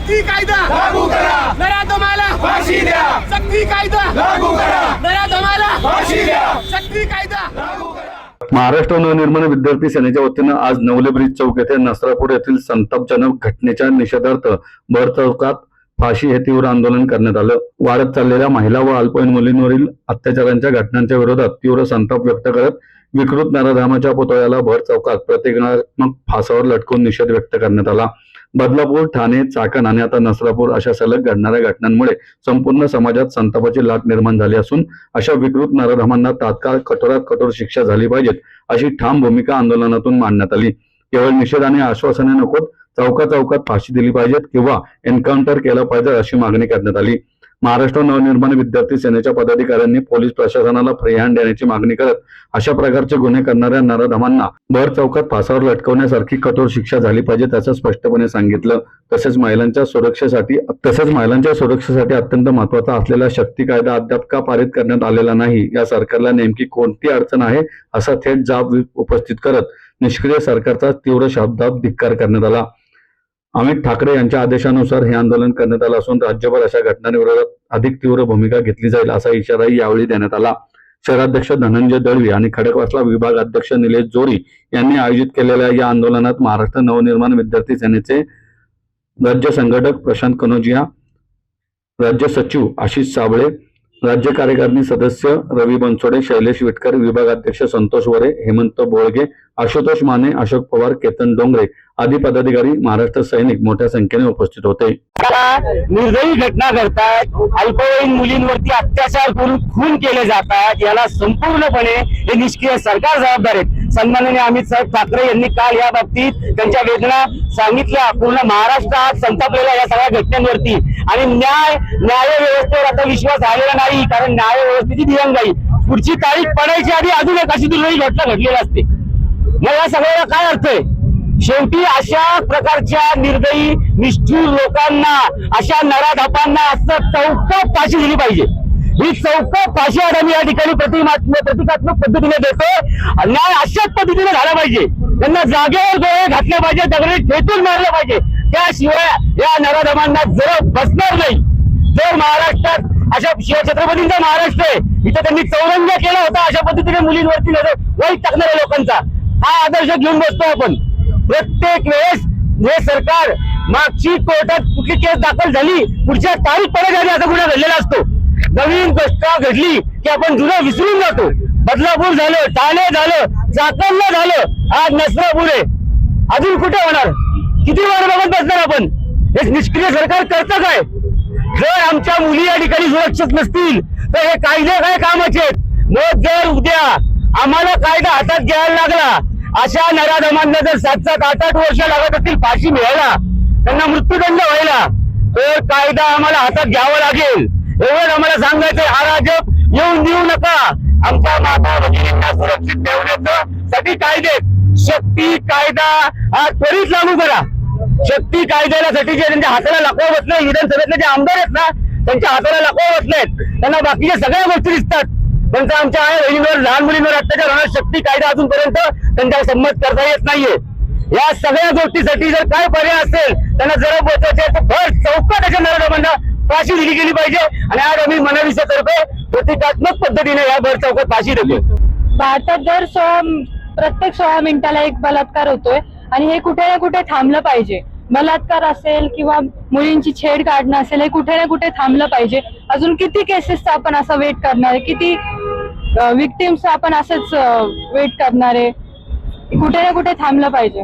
सक्ती कायदा लागू करा, नराधमाला फाशी द्या, सक्ती कायदा लागू करा, नराधमाला फाशी द्या, सक्ती कायदा लागू करा. महाराष्ट्र नवनिर्माण विद्यार्थी सेनेच्या वतीनं आज नवले ब्रिज चौक येथे नसरापूर येथील संतापजनक घटनेच्या निषेधार्थ भर चौकात फाशी हे तीव्र आंदोलन करण्यात आलं. वाढत चाललेल्या महिला व अल्पवयीन मुलींवरील अत्याचारांच्या घटनांच्या विरोधात तीव्र संताप व्यक्त करत विकृत नराधमाच्या पुतळ्याला भर चौकात प्रतिकात्मक फासावर लटकून निषेध व्यक्त करण्यात आला. बदलापूर, ठाणे, चाकण आणि आता नसरापूर अशा सलग घडणाऱ्या घटनांमुळे संपूर्ण समाजात संतापाची लाट निर्माण झाली असून अशा विकृत नराधमांना तात्काळ कठोरात कठोर शिक्षा झाली पाहिजेत अशी ठाम भूमिका आंदोलनातून मांडण्यात आली. केवळ निषेध आणि आश्वासने नकोत, चौकात फाशी दिली पाहिजेत किंवा एन्काउंटर केलं पाहिजे अशी मागणी करण्यात आली. महाराष्ट्र नवनिर्माण विद्यार्थी सेनेच्या पदाधिकाऱ्यांनी पोलीस प्रशासनाला फ्री हँड देण्याची मागणी करत अशा प्रकारचे गुन्हे करणाऱ्या नराधमांना भर चौकात फासावर लटकवण्यासारखी कठोर शिक्षा झाली पाहिजे त्याचं स्पष्टपणे सांगितलं. तसेच महिलांच्या सुरक्षेसाठी अत्यंत महत्त्वाचा असलेला शक्ती कायदा अद्याप का पारित करण्यात आलेला नाही, या सरकारला नेमकी कोणती अडचण आहे असा थेट जाब उपस्थित करत निष्क्रिय सरकारचा तीव्र शब्दात धिक्कार करण्यात आला. अमित ठाकरे यांच्या आदेशानुसार हे आंदोलन करण्यात आलं असून राज्यभर अशा घटनांविरोधात अधिक तीव्र भूमिका घेतली जाईल असा इशाराही यावेळी देण्यात आला. शहराध्यक्ष धनंजय दळवी आणि खडकवासला विभाग अध्यक्ष निलेश जोरी यांनी आयोजित केलेल्या या आंदोलनात महाराष्ट्र नवनिर्माण विद्यार्थी सेनेचे राज्य संघटक प्रशांत कनोजिया, राज्य सचिव आशिष साबळे, राज्य कार्यकारिणी सदस्य रवी बनसोडे, शैलेश विटकर, विभागाध्यक्ष संतोष वरे, हेमंत बोळगे, आशुतोष माने, अशोक पवार, केतन डोंगरे आदी पदाधिकारी, महाराष्ट्र सैनिक मोठ्या संख्येने उपस्थित होते. निर्दयी घटना घडतात, अल्पवयीन मुलींवरती अत्याचार करून खून केले जातात, याला संपूर्णपणे हे निष्क्रिय सरकार जबाबदार आहेत. सन्माननीय अमित साहेब ठाकरे यांनी काल या बाबतीत त्यांच्या वेदना सांगितल्या. पूर्ण महाराष्ट्र आज संतापलेला या सगळ्या घटनांवरती आणि न्याय व्यवस्थेवर आता विश्वास आलेला नाही, कारण न्याय व्यवस्थेची दिरंगाई पुढची तारीख पडायची आधी अजून एक अशी दुर्दैवी घटना घडलेली असते. मग या सगळ्याला काय अर्थ आहे? शेवटी अशा प्रकारच्या निर्दयी निष्ठुर लोकांना, अशा नराधपांना असं चौकात फाशी दिली पाहिजे. ही चौकात फाशी आम्ही या ठिकाणी प्रतिकात्मक पद्धतीने देतो. न्याय अशाच पद्धतीने झाला पाहिजे. त्यांना जागेवर गोळे घातले पाहिजे, दगडी ठेचून मारले पाहिजे. त्याशिवाय या नराधमांना जर बसणार नाही. जर महाराष्ट्रात अशा शिवछत्रपतींचा महाराष्ट्र आहे, इथं त्यांनी चौरंग केला होता अशा पद्धतीने मुलींवरती वाईट टाकणाऱ्या लोकांचा हा आदर्श घेऊन बसतो आपण. प्रत्येक वेळेस हे सरकार मागची कोर्टात कुठली केस दाखल झाली, पुढच्या तारीख पडत झाली असा गुन्हा घडलेला असतो. नवीन गोष्ट घडली की आपण जुनं विसरून जातो. बदलापूर झालं, ठाणे झालं, चाकणला झालं, आज नसरापूर आहे. अजून कुठे होणार? किती वार बघत बसणार आपण? हे निष्क्रिय सरकार करतं काय? जर आमच्या मुली या ठिकाणी सुरक्षित नसतील तर हे कायदे काय कामाचे आहेत? मग जर उद्या आम्हाला कायदा हातात घ्यायला लागला, अशा नराधमांना जर 7-7, 8-8 वर्ष लागत असतील फाशी मिळायला, त्यांना मृत्यूदंड व्हायला, तर कायदा आम्हाला हातात घ्यावा लागेल. एवढं आम्हाला सांगायचंय. अराजक येऊन देऊ नका. आमच्या माता भगिनींना सुरक्षित ठेवण्यासाठी कायदे, शक्ती कायदा हा त्वरित लागू करा. शक्ती कायद्यासाठी जे त्यांच्या हाताला लाकूड बसले, विधानसभेतले जे आमदार आहेत ना, त्यांच्या हाताला लाकूड बसलेत. त्यांना बाकीच्या सगळ्या गोष्टी दिसतात, पण आमच्या आई बहिणींवर, लहान मुलींवर अत्याचार होणार शक्ती कायदा अजूनपर्यंत त्यांच्यावर संमत करता येत नाहीये. या सगळ्या गोष्टीसाठी जर काय पर्याय असेल, त्यांना जरा पोहोचायचे तर भर चौकात त्याच्या नराधमांना फाशी दिली गेली पाहिजे. आणि आज आम्ही मनविषयातर्फे प्रतिकात्मक पद्धतीने या भर चौकात फाशी देतो. भारतात प्रत्येक 16 मिनिटाला एक बलात्कार होतोय आणि हे कुठे ना कुठे थांबलं पाहिजे. बलात्कार असेल किंवा मुलींची छेड काढणं असेल, हे कुठे ना कुठे थांबलं पाहिजे. अजून किती केसेसचा आपण असं वेट करणार आहे? किती विक्टिम्स आपण असंच वेट करणार आहे? कुठे ना कुठे थांबलं पाहिजे.